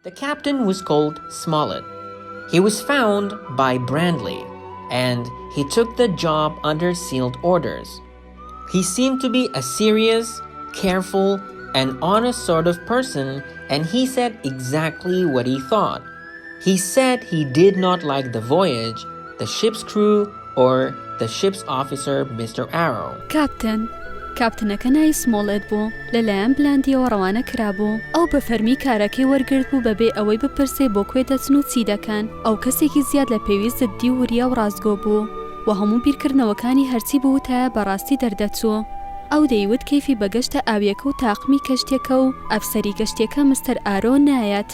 The captain was called Smollett. He was found by Brandley, and he took the job under sealed orders. He seemed to be a serious, careful, and honest sort of person, and he said exactly what he thought. He said he did not like the voyage, the ship's crew, or the ship's officer, Mr. Arrow. کاپتنەکە ناوی سمۆڵێت بوو لەلایەن بلاندیەوە ڕەوانە کرابوو ئەو بە فەرمی کارەکەی وەرگرت بوو بەبێ ئەوەی بپرسێ بۆ کوێ دەچن و چی دەکەن ئەو کەسێکی زیاد لە پێویست جددی و وریا و ڕازگۆ بوو و هەموو بیرکردنەوەکانی هەرچی بووتایە بەڕاستی دەردەچوو ئەو دەیوت کەیفی بەگەشتە ئاویەکە و تاقمی کەشتێکە و ئەفسەری کەشتێکە مستەر ئارۆ نایەت